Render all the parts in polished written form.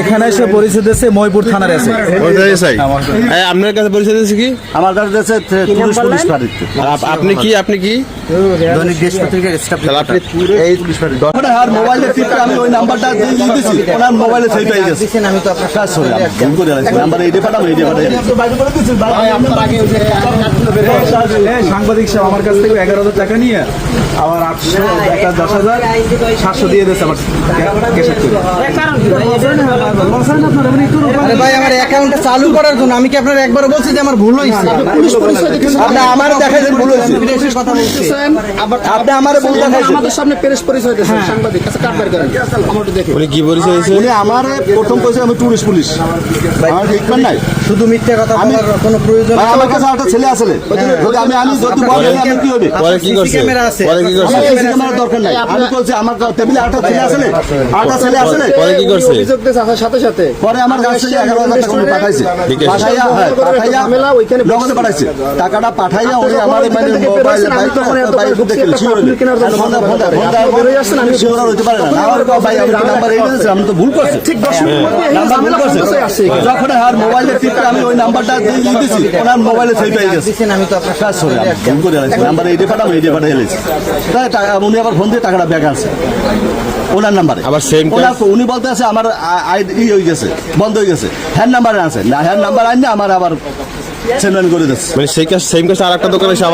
এখানে এসে পরিচয় দিয়েছে ময়পুর থানার আছে। আপনার কাছে পরিচয় দিয়েছে কি? আমার কাছে দিয়েছে পুলিশ ফাঁড়িতে। আপনি কি দৈনিক দেশ পত্রিকার স্টাফ। আপনি এই পুলিশ ফাঁড়ি আর মোবাইলে টিপে আমি ওই নাম্বারটা দিয়ে দিয়েছি, ওনার মোবাইলে সেই পেয়ে গেছে। আমি তো আপনার কাজ করি, ভুল করে দিয়েছি। নাম্বার এইটা পাঠাবো, এইটা পাঠাই। সাংবাদিক সাহেব আমার কাছ থেকে 11,000 টাকা নিয়ে আবার 10,700 দিয়ে দিয়েছে আমার ক্যাশে করে। ভাই আমার অ্যাকাউন্টটা চালু করার জন্য আমি কি আপনার একবার বলছি যে আমার ভুল হয়েছে? আপনি আমার দেখাই যে ভুল হয়েছে, প্রেসের কথা বলছেন। আপনি আমারে ভুল দেখাইছেন, আমাদের সামনে প্রেস পরিচয় দিয়েছেন। সাংবাদিক কাছে কাট বের করেন, আমারটা দেখে। উনি কি পরিচয় দিয়েছে? উনি আমারে প্রথম কইছে আমি টুরিস্ট পুলিশ। আমার দেখবেন নাই, শুধু মিথ্যা কথা বলার কোনো প্রয়োজন নেই। আমার কাছে একটা ছেলে আছে, যদি আমি যদি বলি আমি কি হবে? পরে কি করছে? পরে কি করছে? ক্যামেরার দরকার নাই। আমি বলছি আমার টেবিলে একটা ছেলে আছে, আটা ছেলে আছে। পরে কি করছে? অভিযোগ দেশ আসার সাথে সাথে পরে আমার কাছে 11,000 টাকা পাঠাইছে। পাঠাইয়া ঝামেলা ওইখানে নগদে পাঠাইছে। টাকাটা পাঠাইয়া উনি আমার মানে মোবাইল বাইক দেখে শিওর হইছে। ফোন বের আসছেন, আমি শিওর হইতে পারে না। আমার ভাই আমি নাম্বার এই দিয়েছি, আমি তো ভুল করছি। ঠিক 10 মিনিট মধ্যে নাম্বার ভুল করছে। যখন আর মোবাইলে টিপে আমি ওই নাম্বারটা দিয়ে দিয়েছি, ওনার মোবাইলে সেই পেয়ে গেছে। আমি তো আপনার কাজ করি, ভুল করে দিয়েছি। নাম্বার এইটা পাঠাবো, এইটা পাঠাই দিয়েছি। তাই উনি আবার ফোন দিয়ে টাকাটা ব্যাক আছে ওনার নাম্বারে। আবার সেম উনি বলতে আছে আমার আইডি হয়ে গেছে, বন্ধ হয়ে গেছে। হ্যান্ড নাম্বার আছে না, হ্যান্ড নাম্বার আইন না আমার আবার সেন্ড করে দিচ্ছে। মানে সেই কাজ সেম কাজ আরেকটা দোকানে এসে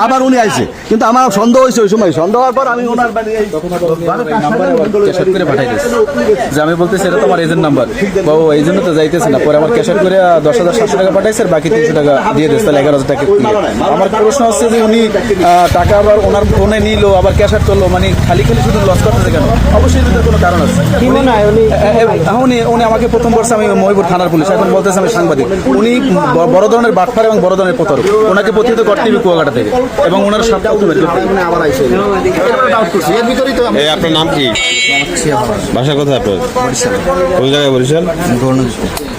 আবার উনি আইছে, কিন্তু আমার সন্দেহ হয়েছে। ওই সময় সন্দেহ হওয়ার পর আমি ওনার যে আমি বলতেছি এটা তোমার এজেন্ট নাম্বার বাবু, এই জন্য তো যাইতেছে না। পরে আমার ক্যাশার করে 10,700 টাকা পাঠাইছে, আর বাকি 300 টাকা দিয়ে দিয়েছে, তাহলে 11,000 টাকা। আমার প্রশ্ন হচ্ছে যে উনি টাকা আবার ওনার ফোনে নিল, আবার ক্যাশার করলো, মানে খালি শুধু লস করতেছে কেন? অবশ্যই এটার কোনো কারণ আছে। উনি আমাকে প্রথম বলছে আমি ময়পুর থানার পুলিশ, এখন বলতেছে আমি সাংবাদিক। উনি বড় ধরনের বাটফার এবং বড় ধরনের প্রতারক। ওনাকে প্রতিহত করতে হবে কুয়াকাটা থেকে, এবং ওনার সবটা আপনার নাম কি? বাসা কোথায় আপনার? কোন জায়গায় বরিশাল?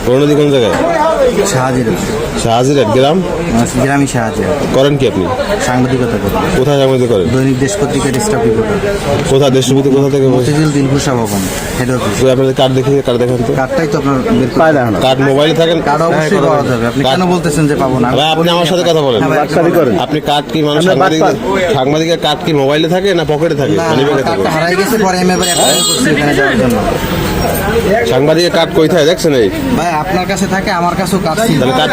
করণদি কোন জায়গায়? শাহজিরাট গ্রাম। গ্রামী শাহজিরাট। করেন কি আপনি? সাংবাদিকতা করেন। কোথায় সাংবাদিকতা করেন? দৈনিক দেশ পত্রিকার স্টাফ রিপোর্টার। কোথায় দেশপতি? কোথা থেকে? দিলকুশা ভবন হেড অফিস। আপনাদের কার্ড দেখে কার্ড দেখান তো। কার্ডটাই তো আপনার কার্ড মোবাইলে থাকেন? কার্ড অবশ্যই পাওয়া যাবে। আপনি কেন বলতেছেন যে পাবো না? আপনি আমার সাথে কথা বলেন। আপনি কার্ড কি মানে সাংবাদিকের কার্ড কি মোবাইলে থাকে না পকেটে থাকে? হারাই গেছে, পরে আমি এবার অ্যাপ্লাই করছি এখানে যাওয়ার জন্য। সাংবাদিকের কার্ড কোথায় দেখছেন? এই ভাই আপনার কাছে থাকে, আমার কাছেও কার্ড ছিল। তাহলে কার্ড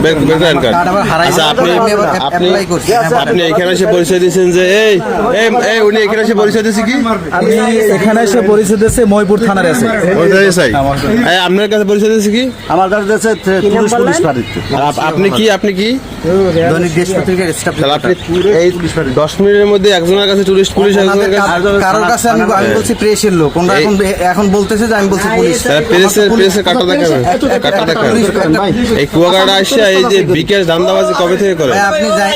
বের করেন। কার্ড আবার হারাই গেছে, আপনি অ্যাপ্লাই করছি। আপনি এখানে এসে পরিচয় দিয়েছেন যে এই উনি এখানে এসে পরিচয় দিয়েছে কি? আমি এখানে এসে পরিচয় দিয়েছে ময়পুর থানার আছে। আপনার কাছে পরিচয় দিয়েছে কি? আমার কাছে দিয়েছে পুলিশ ফাঁড়িতে। আপনি কি দৈনিক দেশ পত্রিকার স্টাফ। আপনি এই 10 মিনিটের মধ্যে একজনের কাছে টুরিস্ট পুলিশ, কারোর কাছে আমি বলছি প্রেসের লোক, ওনারা এখন বলতেছে যে আমি বলছি পুলিশ। প্রেসের কাটা দেখাবেন, কাটা দেখাবেন। এই কুয়াকাটা আসছে এই যে বিকেশ ধান্দাবাজি কবে থেকে করে? আপনি যাই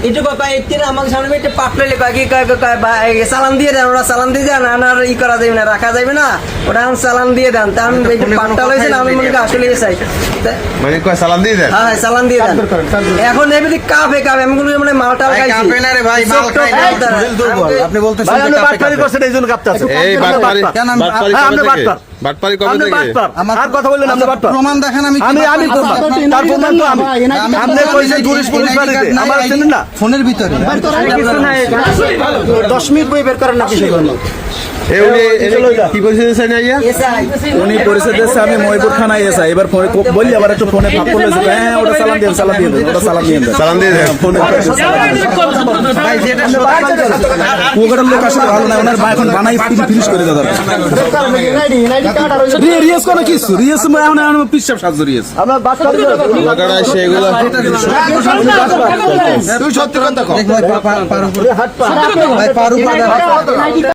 এটা কথা এর আমাদের সামনে একটা পাটলে কি চালান দিয়ে দেন, ওরা চালান দিয়ে দেন, আর ই করা যাবে না, রাখা যাবে না, ওটা চালান দিয়ে দেন। তা আমি পাটটা লইছি না, আমি মনে করি আসলে চাই মানে চালান দিয়ে দেন। হ্যাঁ চালান দিয়ে দেন। এখন এমনি কাপে আমি মানে মালটা কাপে না রে ভাই, মাল খাই আপনি বলতেছেন যে বাটপারি করছেন এইজন্য কাপতাছে। এই বাটপারি বাটপারি কবে থেকে? আর কথা বললেন আপনি বাটপার। প্রমাণ দেখেন। আমি তার প্রমাণ তো আমি আপনি কইছেন টুরিস্ট পুলিশ বাড়িতে আমার চেনেন না ফোনের ভিতরে 10 মিনিট বই বের করেন না কিছু করলো। কি পরিচয় দিয়েছেন? উনি পরিচয় দিয়েছে আমি ময়পুর থানায় এসে। এবার বললি আবার একটু ফোনে ফাঁক করলে হ্যাঁ ওটা চালান দিয়ে কুয়াকাটার লোক আসলে ভালো না, ওনার এখন বানাই ফিনিশ করে দেওয়া দরকার। রিয়েস কোনো কিছু রিয়েস পিসাব সাহায্য রিয়েস আমরা বাস করি সেগুলো তুই সত্যি কথা কও।